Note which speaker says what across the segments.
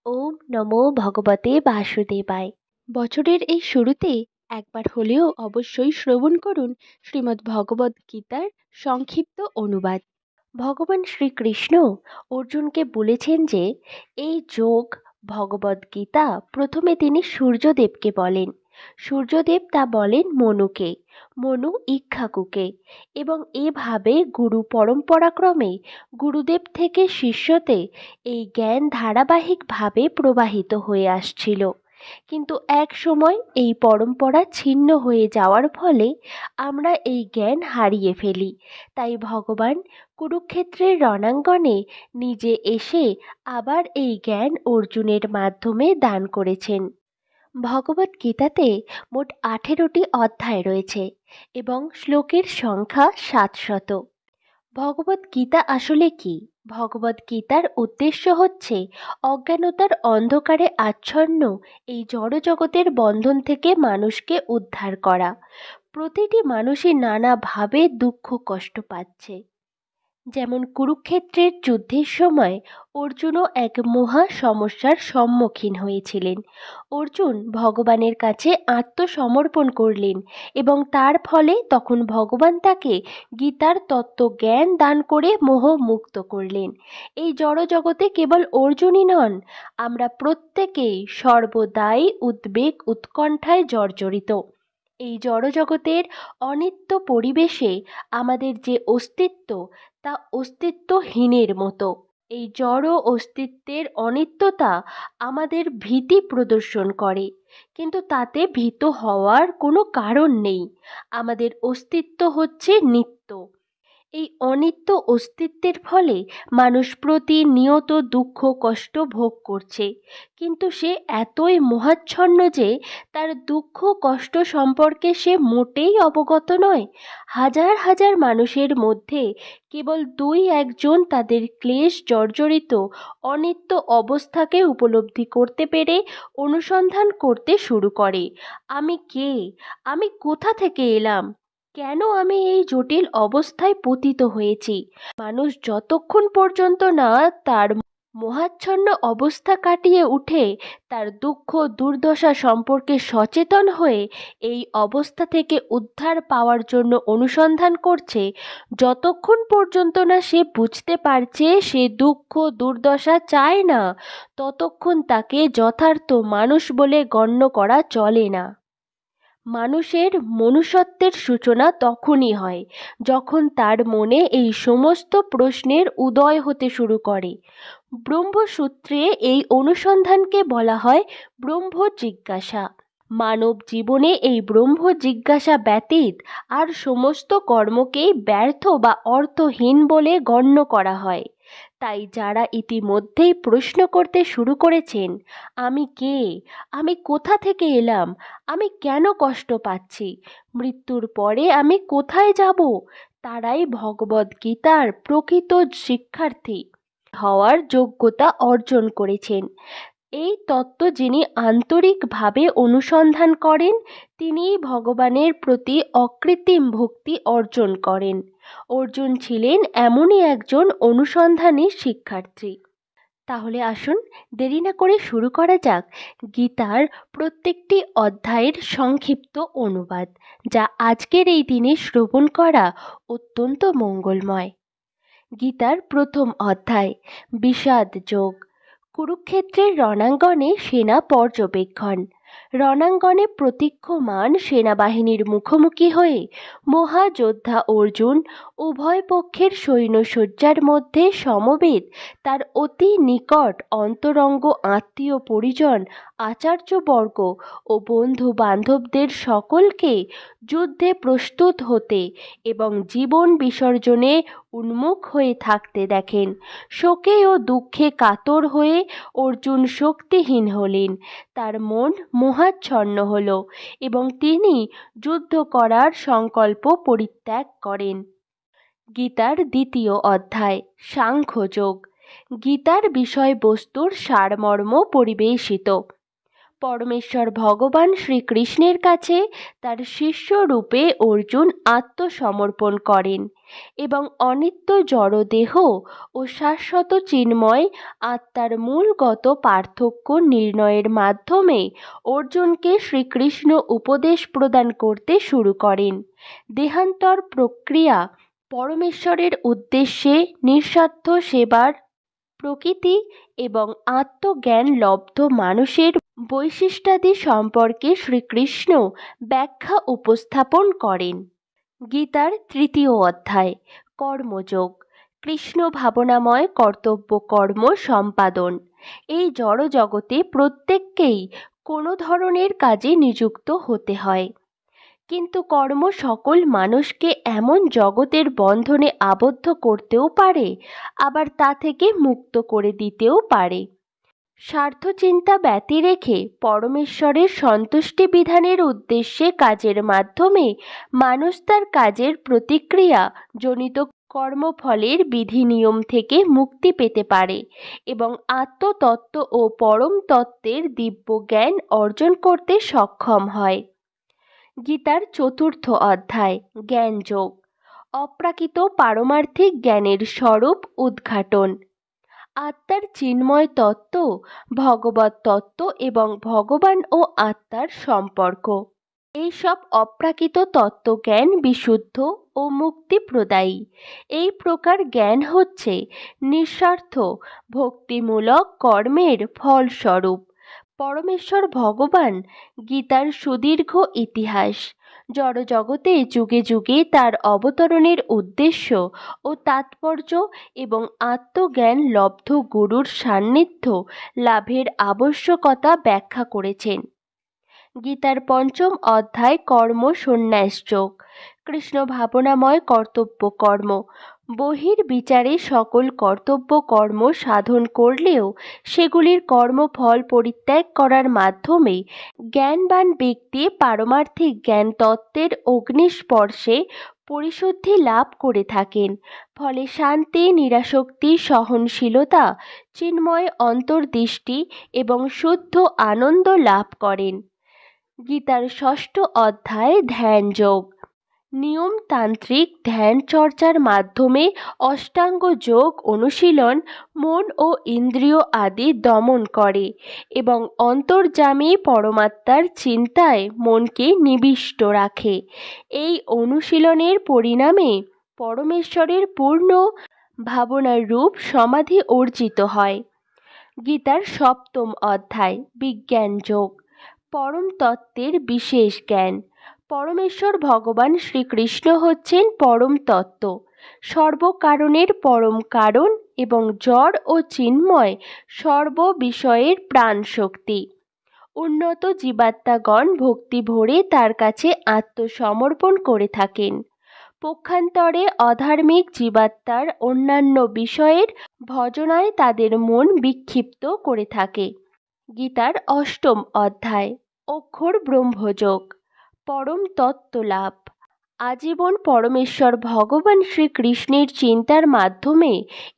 Speaker 1: ওম নমো ভগবতে বাসুদেবায়। বছরের এই শুরুতে একবার হলেও অবশ্যই শ্রবণ করুন শ্রীমদ্ ভগবদ্ গীতার সংক্ষিপ্ত অনুবাদ। ভগবান শ্রীকৃষ্ণ অর্জুনকে বলেছেন যে এই যোগ ভগবদ্ গীতা প্রথমে তিনি সূর্যদেবকে বলেন। সূর্যদেব তা বলেন মনুকে, মনু ইক্ষ্বাকুকে, এবং এভাবে গুরু পরম্পরাক্রমে গুরুদেব থেকে শিষ্যতে এই জ্ঞান ধারাবাহিকভাবে প্রবাহিত হয়ে আসছিল। কিন্তু এক সময় এই পরম্পরা ছিন্ন হয়ে যাওয়ার ফলে আমরা এই জ্ঞান হারিয়ে ফেলি। তাই ভগবান কুরুক্ষেত্রের রণাঙ্গনে নিজে এসে আবার এই জ্ঞান অর্জুনের মাধ্যমে দান করেছেন। ভগবদ্গীতাতে মোট 18টি অধ্যায় রয়েছে এবং শ্লোকের সংখ্যা 700। ভগবদ্গীতা আসলে কি? ভগবদ্গীতার উদ্দেশ্য হচ্ছে অজ্ঞানতার অন্ধকারে আচ্ছন্ন এই জড়জগতের বন্ধন থেকে মানুষকে উদ্ধার করা। প্রতিটি মানুষই নানাভাবে দুঃখ কষ্ট পাচ্ছে। যেমন কুরুক্ষেত্রের যুদ্ধের সময় অর্জুনও এক মহা সমস্যার সম্মুখীন হয়েছিলেন। অর্জুন ভগবানের কাছে আত্মসমর্পণ করলেন এবং তার ফলে তখন ভগবান তাকে গীতার তত্ত্বজ্ঞান দান করে মোহমুক্ত করলেন। এই জড়জগতে কেবল অর্জুনই নন, আমরা প্রত্যেকেই সর্বদাই উদ্বেগ উৎকণ্ঠায় জর্জরিত। এই জড়জগতের অনিত্য পরিবেশে আমাদের যে অস্তিত্ব তা অস্তিত্বহীনের মতো। এই জড় অস্তিত্বের অনিত্যতা আমাদের ভীতি প্রদর্শন করে, কিন্তু তাতে ভীত হওয়ার কোনো কারণ নেই। আমাদের অস্তিত্ব হচ্ছে নিত্য। এই অনিত্য অস্তিত্বের ফলে মানুষ প্রতিনিয়ত দুঃখ কষ্ট ভোগ করছে, কিন্তু সে এতই মোহাচ্ছন্ন যে তার দুঃখ কষ্ট সম্পর্কে সে মোটেই অবগত নয়। হাজার হাজার মানুষের মধ্যে কেবল 2-1 জন তাদের ক্লেশ জর্জরিত অনিত্য অবস্থাকে উপলব্ধি করতে পেরে অনুসন্ধান করতে শুরু করে। আমি কে? আমি কোথা থেকে এলাম? কেন আমি এই জটিল অবস্থায় পতিত হয়েছি? মানুষ যতক্ষণ পর্যন্ত না তার মোহাচ্ছন্ন অবস্থা কাটিয়ে উঠে তার দুঃখ দুর্দশা সম্পর্কে সচেতন হয়ে এই অবস্থা থেকে উদ্ধার পাওয়ার জন্য অনুসন্ধান করছে, যতক্ষণ পর্যন্ত না সে বুঝতে পারছে সে দুঃখ দুর্দশা চায় না, ততক্ষণ তাকে যথার্থ মানুষ বলে গণ্য করা চলে না। মানুষের মনুষ্যত্বের সূচনা তখনই হয় যখন তার মনে এই সমস্ত প্রশ্নের উদয় হতে শুরু করে। ব্রহ্মসূত্রে এই অনুসন্ধানকে বলা হয় ব্রহ্ম জিজ্ঞাসা। মানব জীবনে এই ব্রহ্ম জিজ্ঞাসা ব্যতীত আর সমস্ত কর্মকেই ব্যর্থ বা অর্থহীন বলে গণ্য করা হয়। তাই যারা ইতিমধ্যেই প্রশ্ন করতে শুরু করেছেন, আমি কে? আমি কোথা থেকে এলাম? আমি কেন কষ্ট পাচ্ছি? মৃত্যুর পরে আমি কোথায় যাব? তারাই ভগবদ্গীতার প্রকৃত শিক্ষার্থী হওয়ার যোগ্যতা অর্জন করেছেন। এই তত্ত্ব যিনি আন্তরিকভাবে অনুসন্ধান করেন, তিনিই ভগবানের প্রতি অকৃত্রিম ভক্তি অর্জন করেন। অর্জুন ছিলেন এমনই একজন অনুসন্ধানী শিক্ষার্থী। তাহলে আসুন দেরি না করে শুরু করা যাক গীতার প্রত্যেকটি অধ্যায়ের সংক্ষিপ্ত অনুবাদ, যা আজকের এই দিনে শ্রবণ করা অত্যন্ত মঙ্গলময়। গীতার প্রথম অধ্যায়, বিষাদ যোগ। কুরুক্ষেত্রের রণাঙ্গনে সেনা পর্যবেক্ষণ। রণাঙ্গনে প্রতীক্ষমান সেনাবাহিনীর মুখোমুখি হয়ে মহাযোদ্ধা অর্জুন উভয় পক্ষের সৈন্যসজ্জার মধ্যে সমবেত তার অতি নিকট অন্তরঙ্গ আত্মীয় পরিজন আচার্যবর্গ ও বন্ধু বান্ধবদের সকলকে যুদ্ধে প্রস্তুত হতে এবং জীবন বিসর্জনে উন্মুখ হয়ে থাকতে দেখেন। শোকে ও দুঃখে কাতর হয়ে অর্জুন শক্তিহীন হলেন। তার মন মোহাচ্ছন্ন হল এবং তিনি যুদ্ধ করার সংকল্প পরিত্যাগ করেন। গীতার দ্বিতীয় অধ্যায়, সাংখ্যযোগ। গীতার বিষয়বস্তুর সারমর্ম পরিবেশিত। পরমেশ্বর ভগবান শ্রীকৃষ্ণের কাছে তার শিষ্য রূপে অর্জুন আত্মসমর্পণ করেন এবং অনিত্য জড়দেহ ও শাশ্বত চিন্ময় আত্মার মূলগত পার্থক্য নির্ণয়ের মাধ্যমে অর্জুনকে শ্রীকৃষ্ণ উপদেশ প্রদান করতে শুরু করেন। দেহান্তর প্রক্রিয়া পরমেশ্বরের উদ্দেশ্যে নিঃস্বার্থ সেবার প্রকৃতি এবং আত্মজ্ঞান লব্ধ মানুষের বৈশিষ্ট্যাদি সম্পর্কে শ্রীকৃষ্ণ ব্যাখ্যা উপস্থাপন করেন। গীতার তৃতীয় অধ্যায় কর্মযোগ। কৃষ্ণ ভাবনাময় কর্তব্য কর্ম সম্পাদন। এই জড়জগতে প্রত্যেককেই কোনো ধরনের কাজে নিযুক্ত হতে হয়, কিন্তু কর্ম সকল মানুষকে এমন জগতের বন্ধনে আবদ্ধ করতেও পারে, আবার তা থেকে মুক্ত করে দিতেও পারে। স্বার্থচিন্তা ব্যতি রেখে পরমেশ্বরের সন্তুষ্টি বিধানের উদ্দেশ্যে কাজের মাধ্যমে মানুষ তার কাজের প্রতিক্রিয়া জনিত কর্মফলের বিধি নিয়ম থেকে মুক্তি পেতে পারে এবং আত্মতত্ত্ব ও পরম তত্ত্বের দিব্য জ্ঞান অর্জন করতে সক্ষম হয়। গীতার চতুর্থ অধ্যায় জ্ঞানযোগ। অপ্রাকৃত পারমার্থিক জ্ঞানের স্বরূপ উদ্ঘাটন। আত্মার চিন্ময় তত্ত্ব, ভগবত তত্ত্ব এবং ভগবান ও আত্মার সম্পর্ক। এইসব অপ্রাকৃত তত্ত্বজ্ঞান বিশুদ্ধ ও মুক্তিপ্রদায়ী। এই প্রকার জ্ঞান হচ্ছে নিঃস্বার্থ ভক্তিমূলক কর্মের ফলস্বরূপ। পরমেশ্বর ভগবান গীতার সুদীর্ঘ ইতিহাস, জড়জগতে যুগে যুগে তার অবতরণের উদ্দেশ্য ও তাৎপর্য এবং আত্মজ্ঞান লব্ধ গুরুর সান্নিধ্য লাভের আবশ্যকতা ব্যাখ্যা করেছেন। গীতার পঞ্চম অধ্যায় কর্ম সন্ন্যাস যোগ। কৃষ্ণ ভাবনাময় কর্তব্য কর্ম। বহির্বিচারে সকল কর্তব্য কর্ম সাধন করলেও সেগুলির কর্মফল পরিত্যাগ করার মাধ্যমে জ্ঞানবান ব্যক্তি পারমার্থিক জ্ঞান তত্ত্বের অগ্নিস্পর্শে পরিশুদ্ধি লাভ করে থাকেন। ফলে শান্তি, নিরাসক্তি, সহনশীলতা, চিন্ময় অন্তর্দৃষ্টি এবং শুদ্ধ আনন্দ লাভ করেন। গীতার ষষ্ঠ অধ্যায় ধ্যান যোগ। নিয়মতান্ত্রিক ধ্যান চর্চার মাধ্যমে অষ্টাঙ্গ যোগ অনুশীলন মন ও ইন্দ্রিয় আদি দমন করে এবং অন্তর্যামী পরমাত্মার চিন্তায় মনকে নিবিষ্ট রাখে। এই অনুশীলনের পরিণামে পরমেশ্বরের পূর্ণ ভাবনার রূপ সমাধি অর্জিত হয়। গীতার সপ্তম অধ্যায় বিজ্ঞান যোগ। পরম তত্ত্বের বিশেষ জ্ঞান। পরমেশ্বর ভগবান শ্রীকৃষ্ণ হচ্ছেন পরম তত্ত্ব, সর্বকারণের পরম কারণ এবং জড় ও চিন্ময় সর্ব বিষয়ের প্রাণ শক্তি। উন্নত জীবাত্মাগণ ভক্তি ভরে তার কাছে আত্মসমর্পণ করে থাকেন। পক্ষান্তরে অধার্মিক জীবাত্মার অন্যান্য বিষয়ের ভজনায় তাদের মন বিক্ষিপ্ত করে থাকে। গীতার অষ্টম অধ্যায় অক্ষর ব্রহ্মযোগ। পরম তত্ত্ব লাভ। আজীবন পরমেশ্বর ভগবান শ্রীকৃষ্ণের চিন্তার মাধ্যমে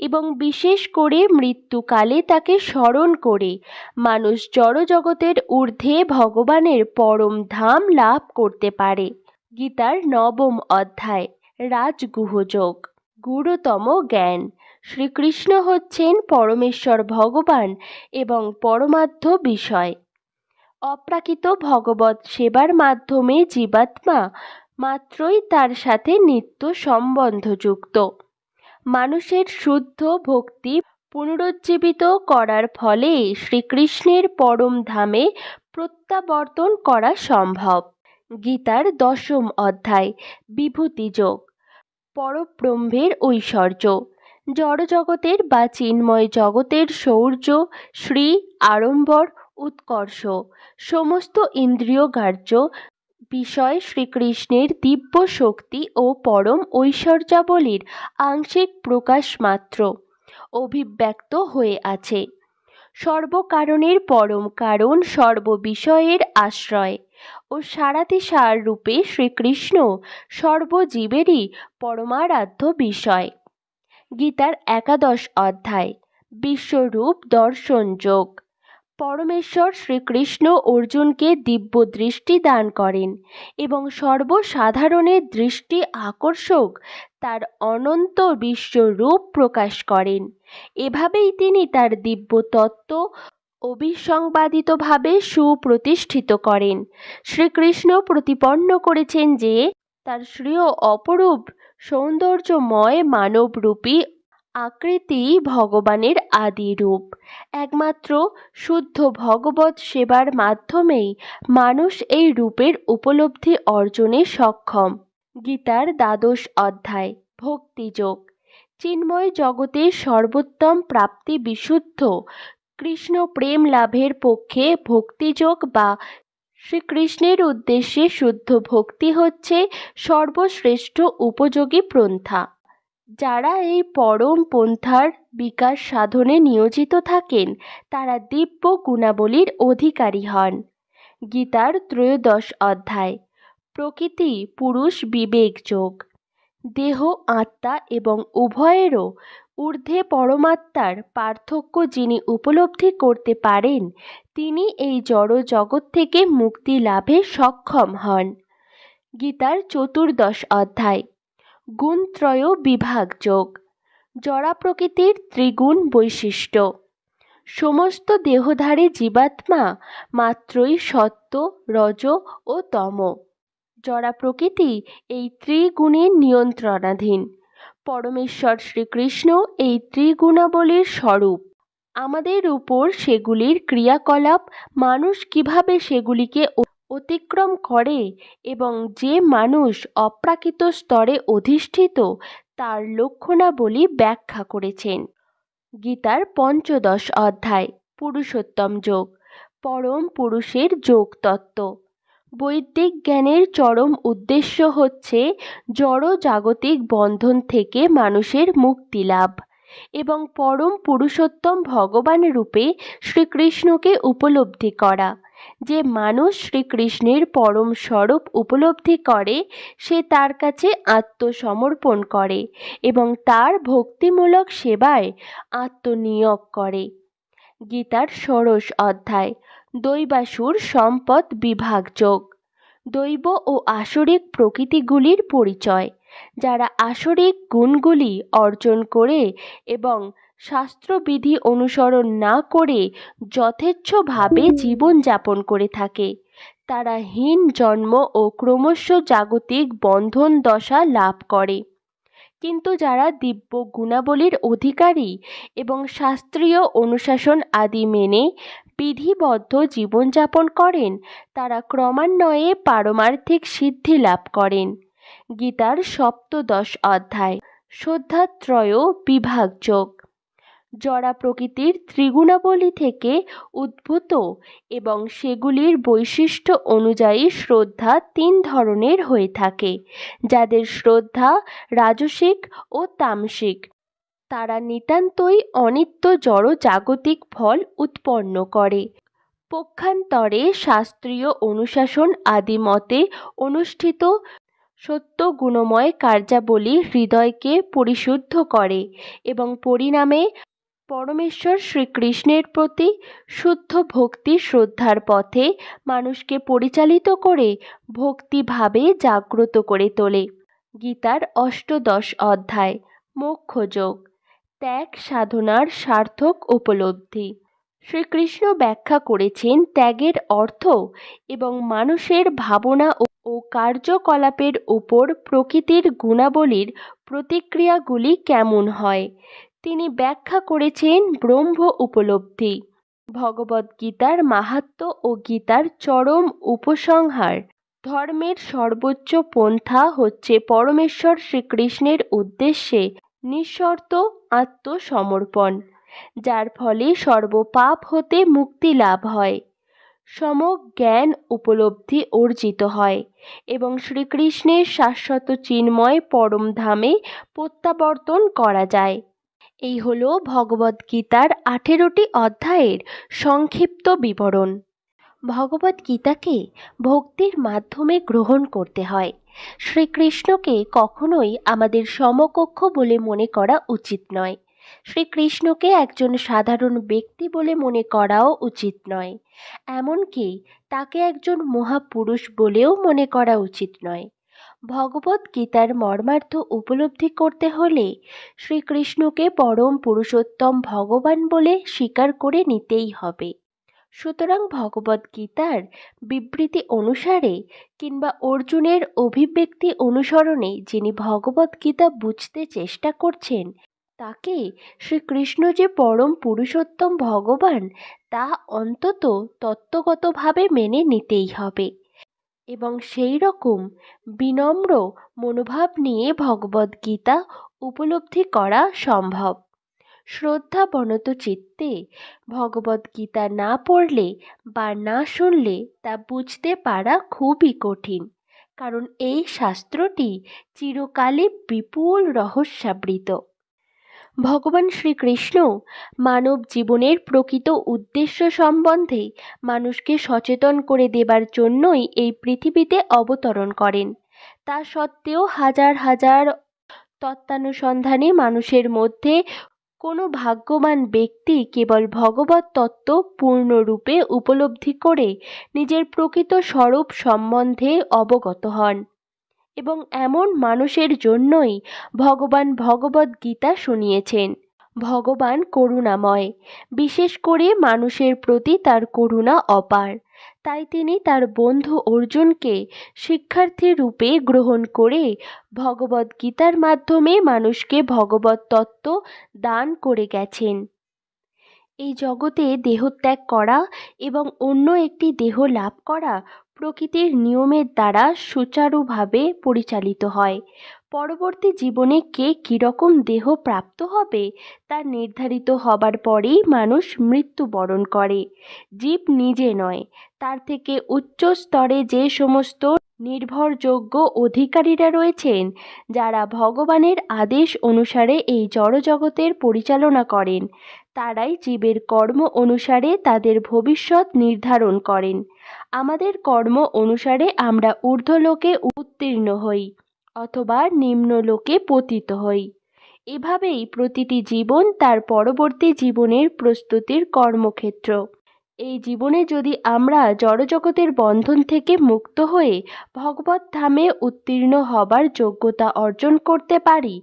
Speaker 1: এবং বিশেষ করে মৃত্যুকালে তাকে স্মরণ করে মানুষ জড়জগতের ঊর্ধ্বে ভগবানের পরম ধাম লাভ করতে পারে। গীতার নবম অধ্যায় রাজগুহযোগ। গুরুতম জ্ঞান। শ্রীকৃষ্ণ হচ্ছেন পরমেশ্বর ভগবান এবং পরমার্থ বিষয়। অপ্রাকৃত ভগবৎ সেবার মাধ্যমে জীবাত্মা মাত্রই তার সাথে নিত্য সম্বন্ধযুক্ত। মানুষের শুদ্ধ ভক্তি পুনরুজ্জীবিত করার ফলে শ্রীকৃষ্ণের পরম ধামে প্রত্যাবর্তন করা সম্ভব। গীতার দশম অধ্যায় বিভূতিযোগ। পরব্রহ্মের ঐশ্বর্য। জড়জগতের বা চিন্ময় জগতের শৌর্য, শ্রী, আড়ম্বর, উৎকর্ষ সমস্ত ইন্দ্রিয়গ্রাহ্য বিষয় শ্রীকৃষ্ণের দিব্য শক্তি ও পরম ঐশ্বর্যাবলীর আংশিক প্রকাশ মাত্র অভিব্যক্ত হয়ে আছে। সর্বকারণের পরম কারণ, সর্ববিষয়ের আশ্রয় ও সারাতিসার রূপে শ্রীকৃষ্ণ সর্বজীবেরই পরমারাধ্য বিষয়। গীতার একাদশ অধ্যায় বিশ্বরূপ দর্শন যোগ। পরমেশ্বর শ্রীকৃষ্ণ অর্জুনকে দিব্য দৃষ্টি দান করেন এবং সর্বসাধারণের দৃষ্টি আকর্ষক তার অনন্ত বিশ্বরূপ প্রকাশ করেন। এভাবেই তিনি তার দিব্য তত্ত্ব অবিসংবাদিতভাবে সুপ্রতিষ্ঠিত করেন। শ্রীকৃষ্ণ প্রতিপন্ন করেছেন যে তার শ্রেয় অপরূপ সৌন্দর্যময় মানবরূপী আকৃতি ভগবানের আদি রূপ। একমাত্র শুদ্ধ ভগবৎ সেবার মাধ্যমেই মানুষ এই রূপের উপলব্ধি অর্জনে সক্ষম। গীতার দ্বাদশ অধ্যায় ভক্তিযোগ। চিন্ময় জগতের সর্বোত্তম প্রাপ্তি বিশুদ্ধ কৃষ্ণ প্রেম লাভের পক্ষে ভক্তিযোগ বা শ্রীকৃষ্ণের উদ্দেশ্যে শুদ্ধ ভক্তি হচ্ছে সর্বশ্রেষ্ঠ উপযোগী পন্থা। যারা এই পরম পন্থার বিকাশ সাধনে নিয়োজিত থাকেন তারা দিব্য গুণাবলীর অধিকারী হন। গীতার ত্রয়োদশ অধ্যায় প্রকৃতি পুরুষ বিবেক যোগ। দেহ আত্মা এবং উভয়েরও ঊর্ধ্বে পরমাত্মার পার্থক্য যিনি উপলব্ধি করতে পারেন তিনি এই জড় জগৎ থেকে মুক্তি লাভে সক্ষম হন। গীতার চতুর্দশ অধ্যায় গুণত্রয় বিভাগ যোগ। জড়া প্রকৃতির ত্রিগুণ বৈশিষ্ট্য। সমস্ত দেহধারী জীবাত্মা মাত্রই সত্ত্ব রজ ও তম। জড়া প্রকৃতি এই ত্রিগুণের নিয়ন্ত্রণাধীন। পরমেশ্বর শ্রীকৃষ্ণ এই ত্রিগুণাবলীর স্বরূপ। আমাদের উপর সেগুলির ক্রিয়াকলাপ মানুষ কিভাবে সেগুলিকে অতিক্রম করে এবং যে মানুষ অপ্রাকৃত স্তরে অধিষ্ঠিত তার লক্ষণাবলী ব্যাখ্যা করেছেন। গীতার পঞ্চদশ অধ্যায় পুরুষোত্তম যোগ। পরম পুরুষের যোগ তত্ত্ব। বৈদিক জ্ঞানের চরম উদ্দেশ্য হচ্ছে জড় জাগতিক বন্ধন থেকে মানুষের মুক্তি লাভ এবং পরম পুরুষোত্তম ভগবান রূপে শ্রীকৃষ্ণকে উপলব্ধি করা। যে মানুষ শ্রীকৃষ্ণের পরম স্বরূপ উপলব্ধি করে সে তার কাছে আত্মসমর্পণ করে এবং তার ভক্তিমূলক সেবায় আত্মনিয়োগ করে। গীতার ষোড়শ অধ্যায় দৈবাসুর সম্পদ বিভাগ যোগ। দৈব ও আসরিক প্রকৃতিগুলির পরিচয়। যারা আসরিক গুণগুলি অর্জন করে এবং শাস্ত্রবিধি অনুসরণ না করে যথেচ্ছভাবে জীবনযাপন করে থাকে তারা হীন জন্ম ও ক্রমশ জাগতিক বন্ধন দশা লাভ করে। কিন্তু যারা দিব্য গুণাবলীর অধিকারী এবং শাস্ত্রীয় অনুশাসন আদি মেনে বিধিবদ্ধ জীবনযাপন করেন তারা ক্রমান্বয়ে পারমার্থিক সিদ্ধি লাভ করেন। গীতার সপ্তদশ অধ্যায় শ্রদ্ধাত্রয় বিভাগ যোগ। জড়া প্রকৃতির ত্রিগুণাবলী থেকে উদ্ভূত এবং সেগুলির বৈশিষ্ট্য অনুযায়ী শ্রদ্ধা তিন ধরনের হয়ে থাকে। যাদের শ্রদ্ধা রাজসিক ও তামসিক তারা নিতান্তই অনিত্য জড় জাগতিক ফল উৎপন্ন করে। পক্ষান্তরে শাস্ত্রীয় অনুশাসন আদি মতে অনুষ্ঠিত সত্য গুণময় কার্যাবলী হৃদয়কে পরিশুদ্ধ করে এবং পরিণামে পরমেশ্বর শ্রীকৃষ্ণের প্রতি শুদ্ধ ভক্তি শ্রদ্ধার পথে মানুষকে পরিচালিত করে ভক্তিভাবে জাগ্রত করে তোলে। গীতার অষ্টদশ অধ্যায় মোক্ষযোগ। ত্যাগ সাধনার সার্থক উপলব্ধি। শ্রীকৃষ্ণ ব্যাখ্যা করেছেন ত্যাগের অর্থ এবং মানুষের ভাবনা ও কার্যকলাপের উপর প্রকৃতির গুণাবলীর প্রতিক্রিয়াগুলি কেমন হয়। তিনি ব্যাখ্যা করেছেন ব্রহ্ম উপলব্ধি। ভগবদ্গীতার মাহাত্ম্য ও গীতার চরম উপসংহার। ধর্মের সর্বোচ্চ পন্থা হচ্ছে পরমেশ্বর শ্রীকৃষ্ণের উদ্দেশ্যে নিঃশর্ত আত্মসমর্পণ, যার ফলে সর্বপাপ হতে মুক্তি লাভ হয়, সম্যক জ্ঞান উপলব্ধি অর্জিত হয় এবং শ্রীকৃষ্ণের শাশ্বত চিন্ময় পরম ধামে প্রত্যাবর্তন করা যায়। এই হল ভগবদ্গীতার 18টি অধ্যায়ের সংক্ষিপ্ত বিবরণ। ভগবদ্গীতাকে ভক্তির মাধ্যমে গ্রহণ করতে হয়। শ্রীকৃষ্ণকে কখনোই আমাদের সমকক্ষ বলে মনে করা উচিত নয়। শ্রীকৃষ্ণকে একজন সাধারণ ব্যক্তি বলে মনে করাও উচিত নয়, এমনকি তাকে একজন মহাপুরুষ বলেও মনে করা উচিত নয়। ভগবদ্গীতার মর্মার্থ উপলব্ধি করতে হলে শ্রীকৃষ্ণকে পরম পুরুষোত্তম ভগবান বলে স্বীকার করে নিতেই হবে। সুতরাং ভগবদ্গীতার বিবৃতি অনুসারে কিংবা অর্জুনের অভিব্যক্তি অনুসরণে যিনি ভগবদ্গীতা বুঝতে চেষ্টা করছেন, তাকে শ্রীকৃষ্ণ যে পরম পুরুষোত্তম ভগবান তা অন্তত তত্ত্বগতভাবে মেনে নিতেই হবে এবং সেই রকম বিনম্র মনোভাব নিয়ে ভগবদ্গীতা উপলব্ধি করা সম্ভব। শ্রদ্ধাবনত চিত্তে ভগবদ্গীতা না পড়লে বা না শুনলে তা বুঝতে পারা খুবই কঠিন, কারণ এই শাস্ত্রটি চিরকালই বিপুল রহস্যাবৃত। ভগবান শ্রীকৃষ্ণ মানব জীবনের প্রকৃত উদ্দেশ্য সম্বন্ধে মানুষকে সচেতন করে দেবার জন্যই এই পৃথিবীতে অবতরণ করেন। তা সত্ত্বেও হাজার হাজার তত্ত্বানুসন্ধানী মানুষের মধ্যে কোনো ভাগ্যবান ব্যক্তি কেবল ভগবত তত্ত্ব পূর্ণরূপে উপলব্ধি করে নিজের প্রকৃত স্বরূপ সম্বন্ধে অবগত হন, এবং এমন মানুষের জন্যই ভগবান ভগবদ্গীতা শুনিয়েছেন। ভগবান করুণাময়, বিশেষ করে মানুষের প্রতি তার করুণা অপার। তাই তিনি তার বন্ধু অর্জুনকে শিক্ষার্থী রূপে গ্রহণ করে ভগবদ্গীতার মাধ্যমে মানুষকে ভগবত তত্ত্ব দান করে গেছেন। এই জগতে দেহত্যাগ করা এবং অন্য একটি দেহ লাভ করা প্রকৃতির নিয়মের দ্বারা সুচারুভাবে পরিচালিত হয়। পরবর্তী জীবনে কে কীরকম দেহ প্রাপ্ত হবে তা নির্ধারিত হবার পরেই মানুষ মৃত্যুবরণ করে। জীব নিজে নয়, তার থেকে উচ্চ স্তরে যে সমস্ত নির্ভরযোগ্য অধিকারীরা রয়েছেন, যারা ভগবানের আদেশ অনুসারে এই জড়জগতের পরিচালনা করেন, তারাই জীবের কর্ম অনুসারে তাদের ভবিষ্যৎ নির্ধারণ করেন। আমাদের কর্ম অনুসারে আমরা ঊর্ধ্বলোকে উত্তীর্ণ হই অথবা নিম্নলোকে পতিত হই। এভাবেই প্রতিটি জীবন তার পরবর্তী জীবনের প্রস্তুতির কর্মক্ষেত্র। এই জীবনে যদি আমরা জড়জগতের বন্ধন থেকে মুক্ত হয়ে ভগবত ধামে উত্তীর্ণ হবার যোগ্যতা অর্জন করতে পারি,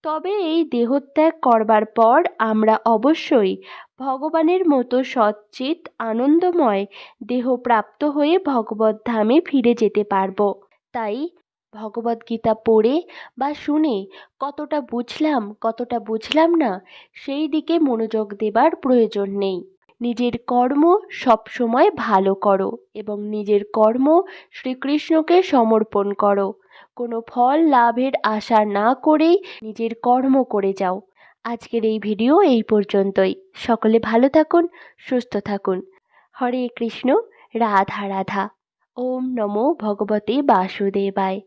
Speaker 1: তবে এই দেহত্যাগ করবার পর আমরা অবশ্যই ভগবানের মতো সচ্চিত আনন্দময় দেহ প্রাপ্ত হয়ে ভগবত ধামে ফিরে যেতে পারব। তাই ভগবদ্গীতা পড়ে বা শুনে কতটা বুঝলাম না সেই দিকে মনোযোগ দেবার প্রয়োজন নেই। নিজের কর্ম সবসময় ভালো করো এবং নিজের কর্ম শ্রীকৃষ্ণকে সমর্পণ করো। কোনো ফল লাভের আশা না করেই নিজের কর্ম করে যাও। আজকের এই ভিডিও এই পর্যন্তই। সকলে ভালো থাকুন, সুস্থ থাকুন। হরে কৃষ্ণ, রাধা রাধা। ওম নমো ভগবতে বাসুদেবায়।